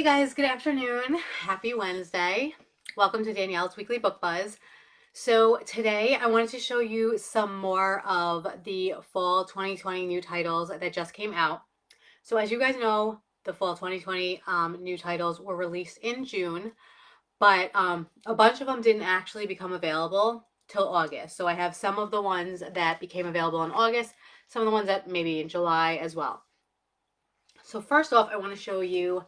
guys, good afternoon. Happy Wednesday. Welcome to Danielle's Weekly Book Buzz. So today I wanted to show you some more of the fall 2020 new titles that just came out. So as you guys know, the fall 2020 new titles were released in June, but a bunch of them didn't actually become available till August. So I have some of the ones that became available in August, some of the ones that maybe in July as well. So first off, I want to show you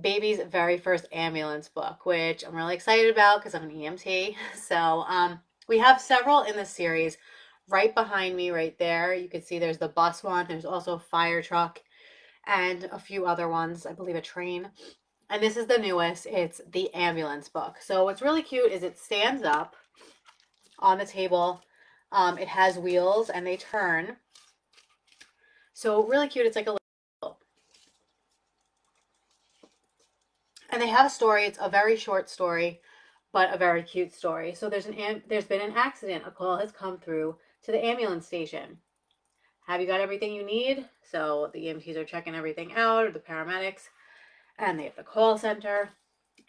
baby's very first ambulance book, which I'm really excited about because I'm an EMT. So we have several in the series. Right behind me, right there, you can see there's the bus one. There's also a fire truck and a few other ones. I believe a train. And this is the newest. It's the ambulance book. So what's really cute is it stands up on the table. It has wheels and they turn. So really cute. It's like a and they have a story. It's a very short story, but a very cute story. So there's been an accident. A call has come through to the ambulance station. Have you got everything you need? So the EMTs are checking everything out, or the paramedics, and they have the call center.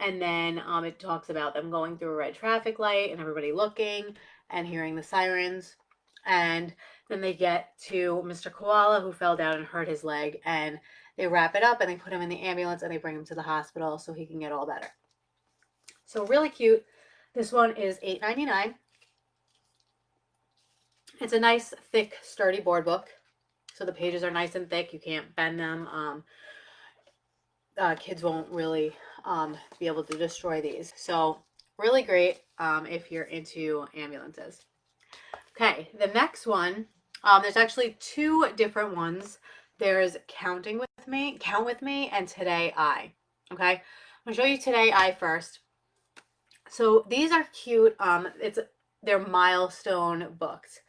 And then it talks about them going through a red traffic light and everybody looking and hearing the sirens. And then they get to Mr. Koala, who fell down and hurt his leg, and they wrap it up and they put him in the ambulance and they bring him to the hospital so he can get all better. So really cute. This one is $8.99. It's a nice, thick, sturdy board book. So the pages are nice and thick. You can't bend them. Kids won't really be able to destroy these. So really great if you're into ambulances. Okay, the next one, there's actually two different ones. There's Count with Me, and Today I. Okay, I'm gonna show you Today I first. So these are cute. They're milestone books.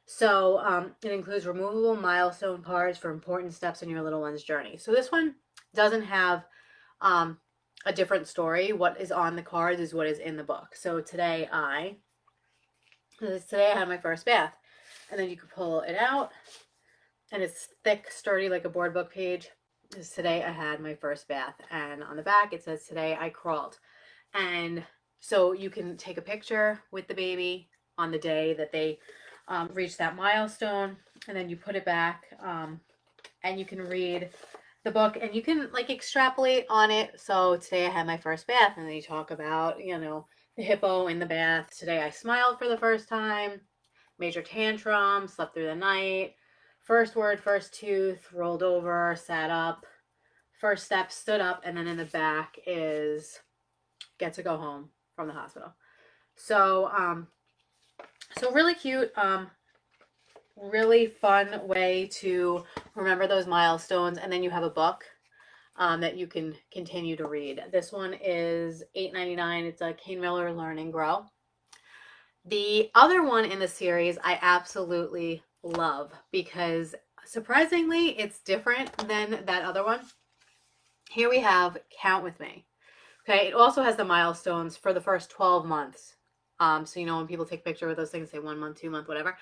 So it includes removable milestone cards for important steps in your little one's journey. So this one doesn't have a different story. What is on the cards is what is in the book. So today I had my first bath. And then you can pull it out. And it's thick, sturdy, like a board book page. Today I had my first bath. And on the back it says, today I crawled. And so you can take a picture with the baby on the day that they reach that milestone. And then you put it back and you can read the book and you can like extrapolate on it. So today I had my first bath, and then you talk about, the hippo in the bath. Today I smiled for the first time, major tantrum, slept through the night, first word, first tooth, rolled over, sat up, first step, stood up, and then in the back is get to go home from the hospital. So really cute, really fun way to remember those milestones. And then you have a book that you can continue to read. This one is $8.99. It's a Kane Miller Learn and Grow. The other one in the series I absolutely love because surprisingly it's different than that other one. Here we have Count With Me. Okay, it also has the milestones for the first 12 months. So when people take a picture with those things, say 1 month, 2 month, whatever.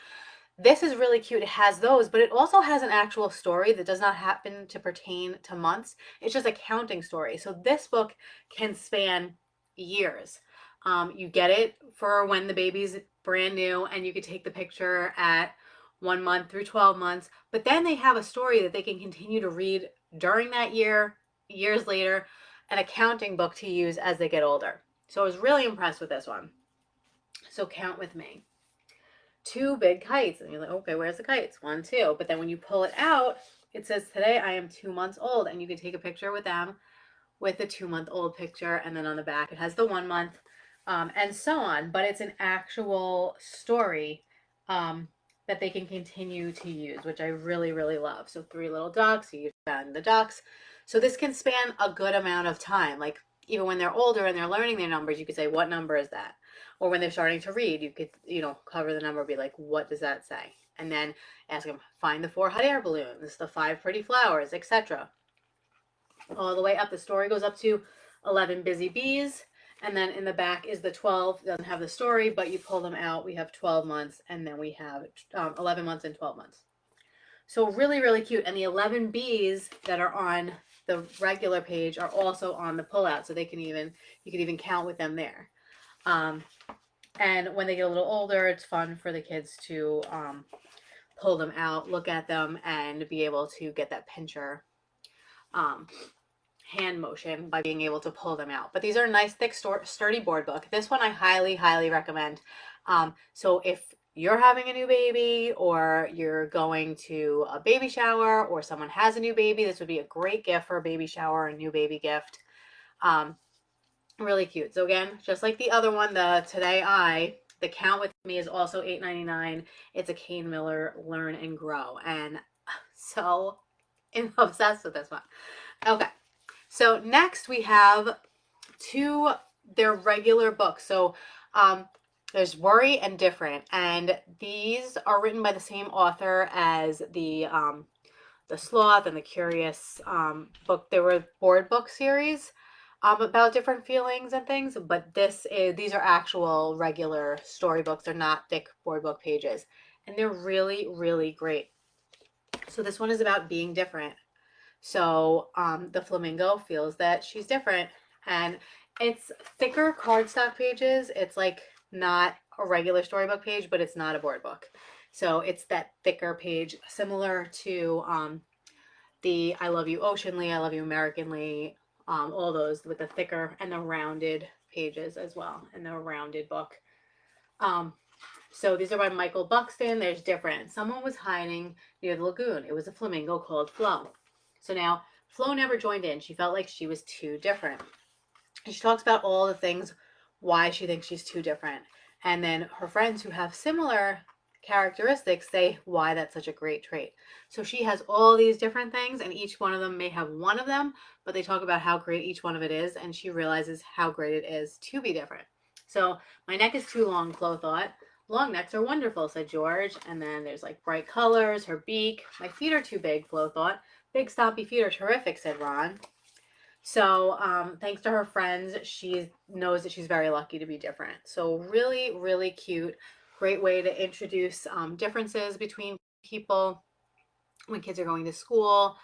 This is really cute. It has those, but it also has an actual story that does not happen to pertain to months. It's just a counting story. So this book can span years. You get it for when the baby's brand new, and you could take the picture at 1 month through 12 months. But then they have a story that they can continue to read during that year, years later, an accounting book to use as they get older. So I was really impressed with this one. So Count With Me. Two big kites. And you're like, okay, where's the kites? 1, 2. But then when you pull it out, it says, today I am 2 months old. And you can take a picture with them with the 2-month-old picture. And then on the back, it has the 1 month and so on. But it's an actual story that they can continue to use, which I really, really love. So 3 little ducks, you found the ducks. So this can span a good amount of time. Like even when they're older and they're learning their numbers, you could say, what number is that? Or when they're starting to read, you could, cover the number, be like, what does that say? And then ask them, find the 4 hot air balloons, the 5 pretty flowers, etc. All the way up. The story goes up to 11 busy bees. And then in the back is the 12. It doesn't have the story, but you pull them out. We have 12 months, and then we have 11 months and 12 months. So really, really cute. And the 11 bees that are on the regular page are also on the pullout. So you can even count with them there. And when they get a little older, it's fun for the kids to pull them out, look at them, and be able to get that pincher um, hand motion by being able to pull them out. But these are a nice, thick, sturdy board book. This one I highly, highly recommend. So if you're having a new baby, or you're going to a baby shower, or someone has a new baby, this would be a great gift for a baby shower, a new baby gift. Really cute. So again, just like the other one, the Count with Me is also $8.99. It's a Kane Miller Learn and Grow, and so I'm obsessed with this one. Okay, so next we have their regular books. So there's Worry and Different, and these are written by the same author as the Sloth and the Curious book. They were board book series about different feelings and things, but these are actual regular storybooks. They're not thick board book pages, and they're really, really great. So this one is about being different. So the flamingo feels that she's different, and it's thicker cardstock pages. It's like not a regular storybook page, but it's not a board book. So it's that thicker page, similar to the I Love You Oceanly, I Love You Americanly, all those with the thicker and the rounded pages as well, and the rounded book. So these are by Michael Buxton. There's Different. Someone was hiding near the lagoon. It was a flamingo called Flo. So now Flo never joined in. She felt like she was too different. And she talks about all the things why she thinks she's too different. And then her friends who have similar characteristics say why that's such a great trait. So she has all these different things, and each one of them may have one of them, but they talk about how great each one of it is, and she realizes how great it is to be different. So my neck is too long, Flo thought. Long necks are wonderful, said George. And then there's like bright colors, her beak. My feet are too big, Flo thought. Big stompy feet are terrific, said Ron. So thanks to her friends, she knows that she's very lucky to be different. So really, really cute. Great way to introduce differences between people when kids are going to school.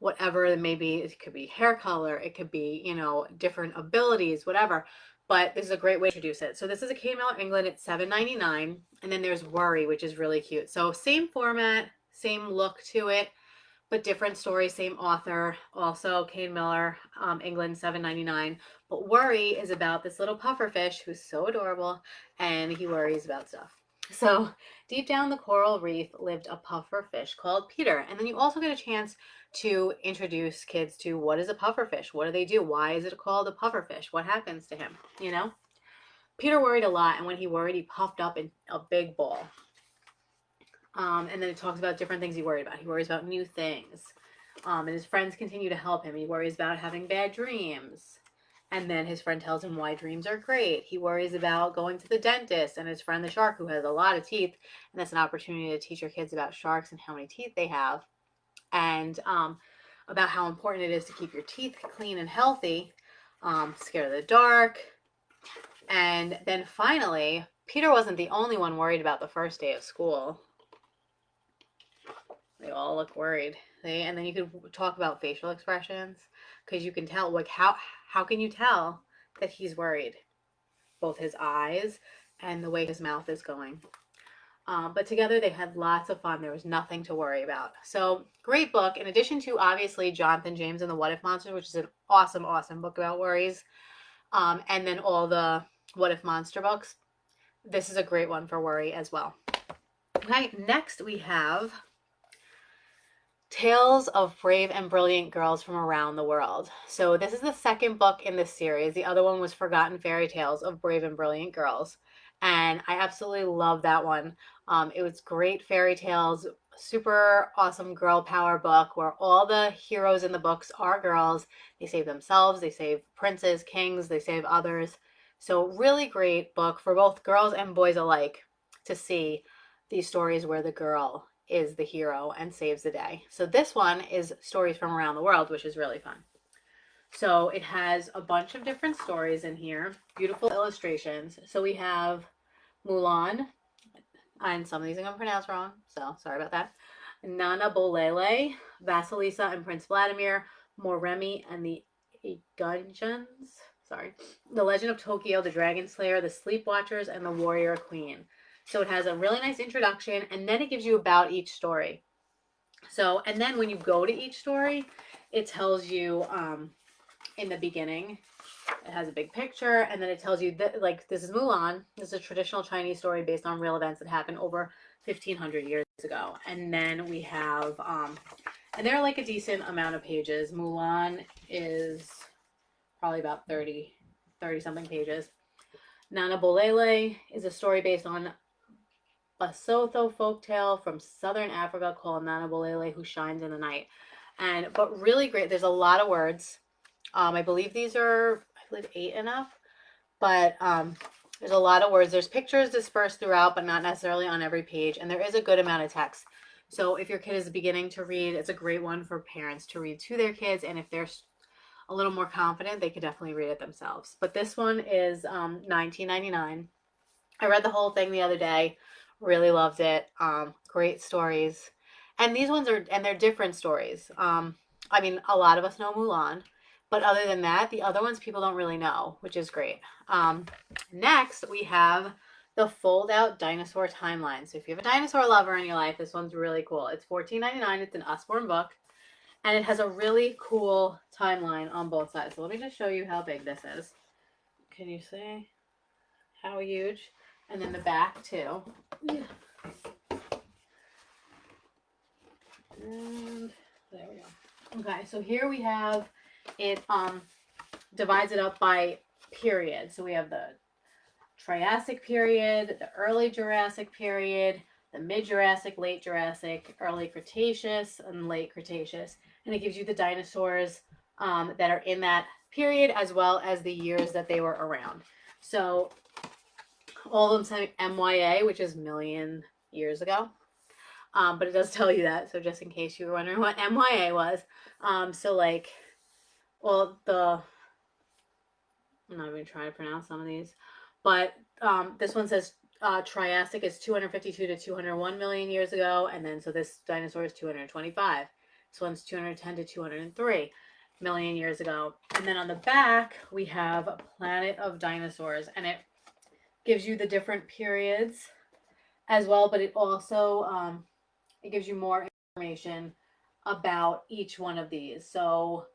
Whatever it may be, it could be hair color, it could be, different abilities, whatever. But this is a great way to introduce it. So this is a Kane Miller England at $7.99. And then there's Worry, which is really cute. So same format, same look to it, but different story, same author. Also Kane Miller, England, $7.99. But Worry is about this little pufferfish who's so adorable, and he worries about stuff. So deep down the coral reef lived a puffer fish called Peter. And then you also get a chance to introduce kids to what is a puffer fish? What do they do? Why is it called a puffer fish? What happens to him? Peter worried a lot, and when he worried, he puffed up in a big ball. And then it talks about different things he worried about. He worries about new things. And his friends continue to help him. He worries about having bad dreams. And then his friend tells him why dreams are great. He worries about going to the dentist, and his friend the shark, who has a lot of teeth, and that's an opportunity to teach your kids about sharks and how many teeth they have, and about how important it is to keep your teeth clean and healthy. Scared of the dark. And then finally, Peter wasn't the only one worried about the first day of school. They all look worried. And then you could talk about facial expressions, because you can tell, like, how can you tell that he's worried? Both his eyes and the way his mouth is going. But together they had lots of fun. There was nothing to worry about. So great book. In addition to obviously Jonathan James and the What If Monsters, which is an awesome, awesome book about worries. And then all the What If Monster books. This is a great one for worry as well. Okay, next we have Tales of Brave and Brilliant Girls from Around the World. So this is the second book in this series. The other one was Forgotten Fairy Tales of Brave and Brilliant Girls. And I absolutely love that one. It was great fairy tales, super awesome girl power book where all the heroes in the books are girls. They save themselves, they save princes, kings, they save others. So really great book for both girls and boys alike to see these stories where the girl is the hero and saves the day. So this one is Stories from Around the World, which is really fun. So it has a bunch of different stories in here, beautiful illustrations. So we have Mulan, and some of these I'm going to pronounce wrong, so sorry about that. Nana Bolele, Vasilisa and Prince Vladimir, Moremi and the Gungeons. Sorry. The Legend of Tokyo, The Dragon Slayer, The Sleepwatchers, and The Warrior Queen. So it has a really nice introduction, and then it gives you about each story. So, and then when you go to each story, it tells you in the beginning, it has a big picture, and then it tells you that, like, this is Mulan. This is a traditional Chinese story based on real events that happened over 1,500 years ago. And then we have, and they're like a decent amount of pages. Mulan is probably about 30 something pages. Nana Bolele is a story based on a Sotho folktale from southern Africa called Nana Bolele, who shines in the night. But really great. There's a lot of words. I believe these are, 8 enough, but there's a lot of words. There's pictures dispersed throughout, but not necessarily on every page, and there is a good amount of text. So if your kid is beginning to read, it's a great one for parents to read to their kids, and if they're a little more confident, they could definitely read it themselves. But this one is $19.99. I read the whole thing the other day. Really loved it. Great stories. And these ones they're different stories. I mean, a lot of us know Mulan, but other than that, the other ones people don't really know, which is great. Next, we have the fold out dinosaur timeline. So if you have a dinosaur lover in your life, this one's really cool. It's $14.99. It's an Usborne book, and it has a really cool timeline on both sides. So let me just show you how big this is. Can you see how huge? And then the back too. Yeah. And there we go. Okay, so here we have it divides it up by period. So we have the Triassic period, the early Jurassic period, the mid-Jurassic, late Jurassic, early Cretaceous, and late Cretaceous. And it gives you the dinosaurs that are in that period, as well as the years that they were around. So all of them say MYA, which is million years ago. But it does tell you that, so just in case you were wondering what MYA was. So like, well, I'm not even trying to pronounce some of these, but this one says Triassic is 252 to 201 million years ago, and then so this dinosaur is 225. This one's 210 to 203 million years ago. And then on the back, we have Planet of Dinosaurs, and it gives you the different periods as well, but it also it gives you more information about each one of these. So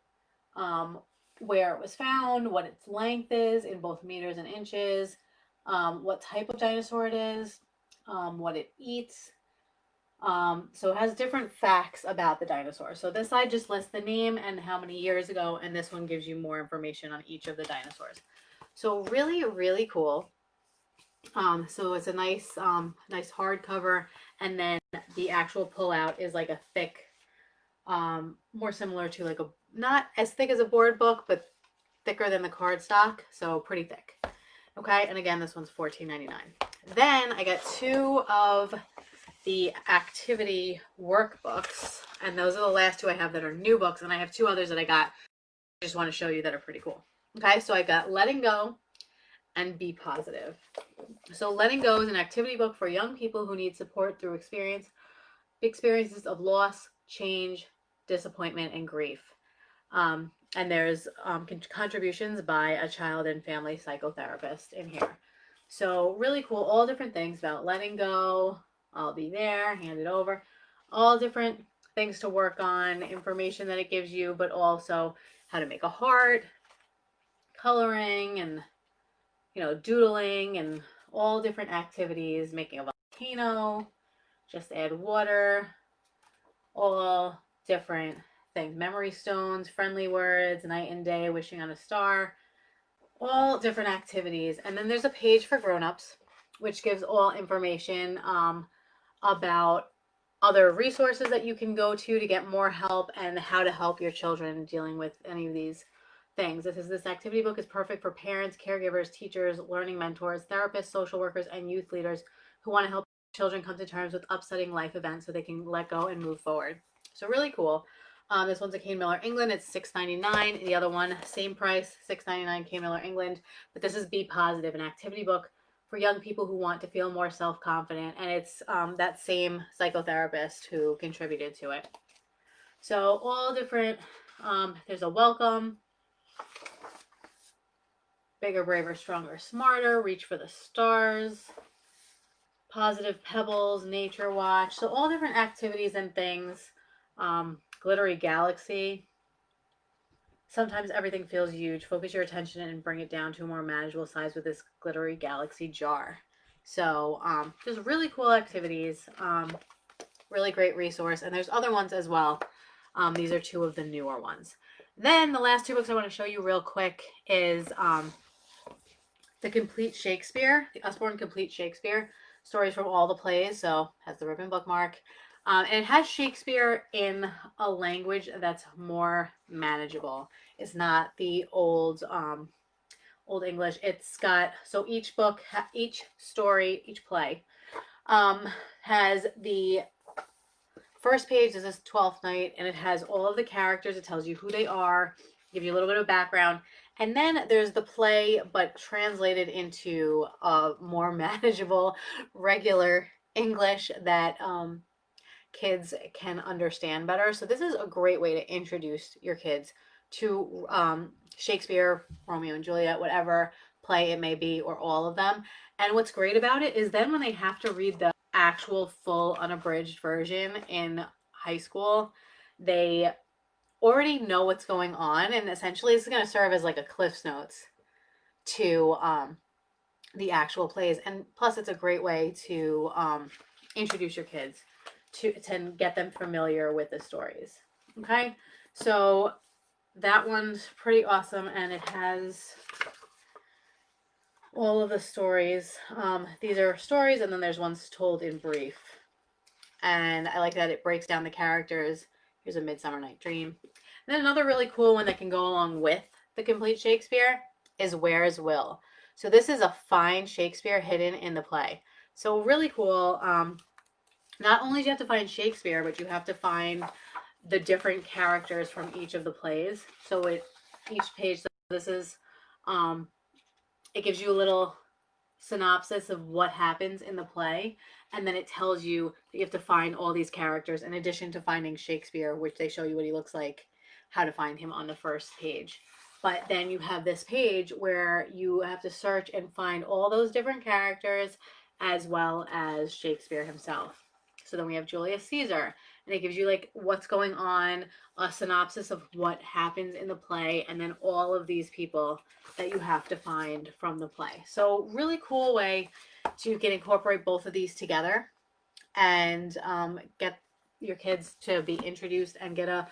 where it was found, what its length is in both meters and inches, what type of dinosaur it is, what it eats. So it has different facts about the dinosaur. So this side just lists the name and how many years ago, and this one gives you more information on each of the dinosaurs. So really, really cool. So it's a nice hardcover, and then the actual pullout is like a thick, more similar to like not as thick as a board book, but thicker than the cardstock, so pretty thick. Okay, and again, this one's $14.99. Then I got 2 of the activity workbooks, and those are the last 2 I have that are new books, and I have 2 others that I got. I just want to show you that are pretty cool. Okay, so I got Letting Go and Be Positive. So Letting Go is an activity book for young people who need support through experiences of loss, change, disappointment, and grief. And there's contributions by a child and family psychotherapist in here. So really cool, all different things about letting go. I'll be there, hand it over. All different things to work on, information that it gives you, but also how to make a heart, coloring, and doodling, and all different activities, making a volcano, just add water, all different things, memory stones, friendly words, night and day, wishing on a star, all different activities. And then there's a page for grown-ups, which gives all information about other resources that you can go to get more help, and how to help your children dealing with any of these things. This activity book is perfect for parents, caregivers, teachers, learning mentors, therapists, social workers, and youth leaders who want to help children come to terms with upsetting life events so they can let go and move forward. So really cool. This one's a Kane Miller England. It's $6.99. The other one, same price, $6.99, Kane Miller England. But this is Be Positive, an activity book for young people who want to feel more self-confident, and it's that same psychotherapist who contributed to it. So all different, there's a welcome, bigger, braver, stronger, smarter, reach for the stars, positive pebbles, nature watch. So all different activities and things. Glittery galaxy. Sometimes everything feels huge. Focus your attention and bring it down to a more manageable size with this glittery galaxy jar. So there's really cool activities. Really great resource. And there's other ones as well. These are two of the newer ones. Then the last two books I want to show you real quick is The Complete Shakespeare, the Usborne Complete Shakespeare, stories from all the plays. So has the ribbon bookmark. And it has Shakespeare in a language that's more manageable. It's not the old Old English. It's got, so each book, each story, each play has the first page is this 12th night, and it has all of the characters. It tells you who they are, give you a little bit of background. And then there's the play, but translated into a more manageable, regular English that kids can understand better. So this is a great way to introduce your kids to Shakespeare, Romeo and Juliet, whatever play it may be, or all of them. And what's great about it is then when they have to read the actual full unabridged version in high school, they already know what's going on, and essentially this is going to serve as like a Cliff's Notes to the actual plays. And plus it's a great way to introduce your kids to get them familiar with the stories. Okay, so that one's pretty awesome, and it has all of the stories. These are stories, and then there's ones told in brief. And I like that it breaks down the characters. Here's A Midsummer Night Dream. And then another really cool one that can go along with The Complete Shakespeare is Where's Will. So this is a fine Shakespeare hidden in the play. So really cool. Not only do you have to find Shakespeare, but you have to find the different characters from each of the plays. So each page, so this is, it gives you a little synopsis of what happens in the play, and then it tells you that you have to find all these characters in addition to finding Shakespeare, which they show you what he looks like, how to find him on the first page. But then you have this page where you have to search and find all those different characters as well as Shakespeare himself. So then we have Julius Caesar, and it gives you like what's going on, a synopsis of what happens in the play, and then all of these people that you have to find from the play. So really cool way to incorporate both of these together and get your kids to be introduced and get a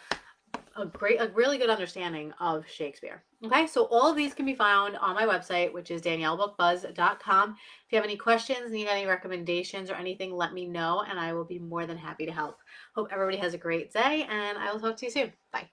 really good understanding of Shakespeare. Okay, so all of these can be found on my website, which is daniellebookbuzz.com. If you have any questions, need any recommendations or anything, let me know, and I will be more than happy to help. Hope everybody has a great day, and I will talk to you soon. Bye.